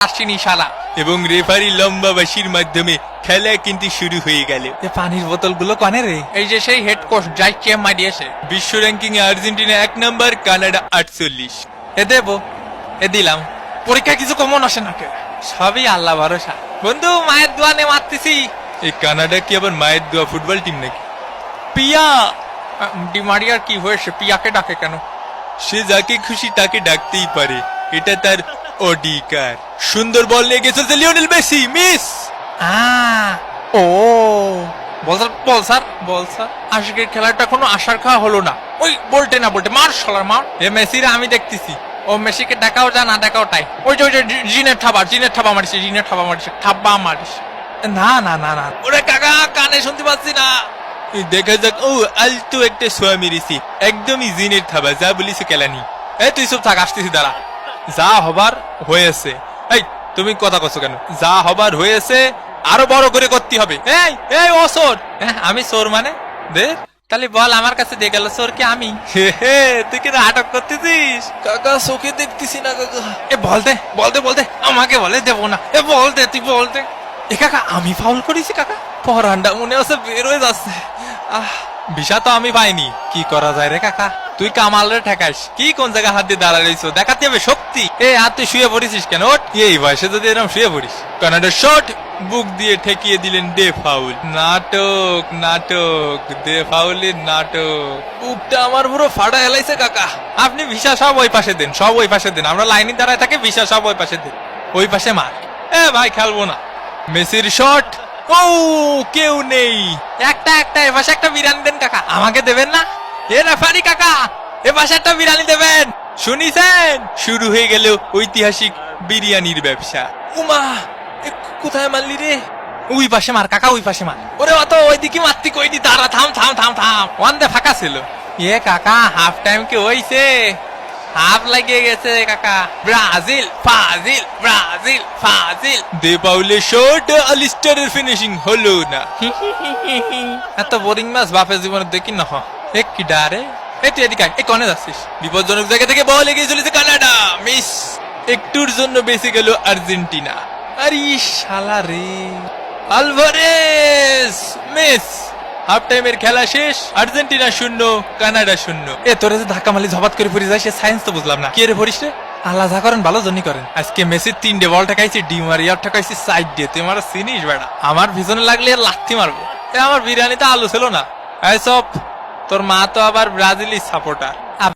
আসেনি শালা। এবং রেফারি লম্বা বাঁশির মাধ্যমে খেলা কিন্তু শুরু হয়ে গেল। এ পানির বোতলগুলো কনে রে? এই যে সেই হেড কোচ যাইকে মারিয়েছে। বিশ্ব র্যাঙ্কিং এ আর্জেন্টিনা 1 নম্বর, কানাডা 48। এ দেবো, এ দিলাম। পরীক্ষা কিছু কমন আসে নাকি? সবই আল্লাহ ভরসা। বন্ধু মায়ের দোয়া নে মারতেছি। এই কানাডা কি আবার মায়ের দোয়া ফুটবল টিম নাকি? পিয়া ডিমারিয়ার কি হয়েছে? পিয়াকে ডাকে কেন? সে যাকে খুশি তাকে ডাকতেই পারে, এটা তার অধিকার। সুন্দর বল নিয়ে গেছে লিওনেল মেসি, মিস। ও বল স্যার, বল স্যার, বল স্যার। আজকের খেলাটা কোনো আশার খাওয়া হলো না। ওই বলটে না বলটে মার শালার মার। এ মেসিরা আমি দেখতেছি। ও মেসিকে ডাকাও যা না ডাকাও তাই। ওই যে জিনের ঠাবা মারিছে, ঠাব্বা মারিছে। না না না না ওরে কাকা কানে শুনতে পাচ্ছি না। দেখা যাক। ও আলতো একটা সোয়া মেরেছি, একদমই জিনের থাবা, যা বলিস কেলানি। এই তুই চুপ থাক, আসতেছি দাঁড়া। যা হবার হয়েছে। এই তুমি কথা কছো কেন? যা হবার হয়েছে আরো বড় করে করতে হবে। এই এই ও চোর। আমি চোর মানে? দে তাহলে বল, আমার কাছে দিয়ে গেল চোর কি আমি? হে তুই কি নাটক করতেছিস? কাকা চোখে দেখতেছি না কাকা। এ বলতে আমাকে বলে দেবো না। এ বলতে তুই বলতে। এ কাকা আমি ফাউল করেছি কাকা? পরান্ডা মনে হচ্ছে বের হয়ে যাচ্ছে। ভিসা তো আমি পাইনি, কি করা যায় রে কাকা? তুই কামালের ঠেকাইস কি? কোন জায়গায় হাত দিয়ে দাঁড়াইছো? দেখাতে হবে শক্তি। এ আর তুই শুয়ে পড়েছিস কেন? ওঠ, এই বয়সে যদি এরকম শুয়ে পড়িস। কানাডার শট বুক দিয়ে ঠেকিয়ে দিলেন ডে ফাউল। নাটক ডে ফাউলের নাটক। বুকটা আমার পুরো ফাটা হেলাইছে কাকা। আপনি ভিসা সব ওই পাশে দেন, সব ওই পাশে দেন। আমরা লাইনে দাঁড়ায় থাকি, ভিসা সব ওই পাশে দেন। ওই পাশে মার। এ ভাই খেলবো না। মেসির শট, ও কেউ নেই। একটা এ পাশে একটা বিরিয়ানি দেন কাকা। আমাকে দেবেন না? এ রেফারি কাকা, এ পাশে একটা বিরিয়ানি দেবেন। শুনিছেন? শুরু হয়ে গেল ঐতিহাসিক বিরিয়ানির ব্যবসা। উমা কোথায় মারলি রে? ওই পাশে মার কাকা, ওই পাশে মার। ওরে অত ওইদিকে মারতি কইনি, দাঁড়া, থাম। ওয়ান দে ফাঁকা ছিল। এ কাকা হাফ টাইম কি হইছে? হাফ লাগিয়ে গেছে কাকা। ব্রাজিল ফাজিল। ডে ফাউলের শট, আলিস্টারের ফিনিশিং হলো না। এত বোরিং ম্যাচ বাপের জীবনে দেখি না। এক কি ডারে। এই তুই এদিকে আয়। এই কনে যাচ্ছিস? বিপজ্জনক জায়গা থেকে বল এগিয়ে চলেছে কানাডা, মিস। একটুর জন্য বেঁচে গেল আর্জেন্টিনা। আরে শালা রে। Alvarez miss. হাফ টাইমের খেলা শেষ, আর্জেন্টিনা 0, কানাডা 0। এ তোরে যে ধাক্কা মারলি ঝপাত করে পড়ে যায়, সে সায়েন্স তো বুঝলাম না। কে রে পড়িস রে? আল্লাহ যা করেন ভালো জনই করেন। আজকে মেসির 3টে বল ঠেকাইছি, ডিমারিয়ার ঠেকাইছি সাইড দিয়ে। তুই আমার চিনিস বেড়া? আমার পিছনে লাগলে লাথি মারবো। এ আমার বিরিয়ানিতে আলু ছিল না। এই সব তোর মা তো আবার ব্রাজিলি সাপোর্টার।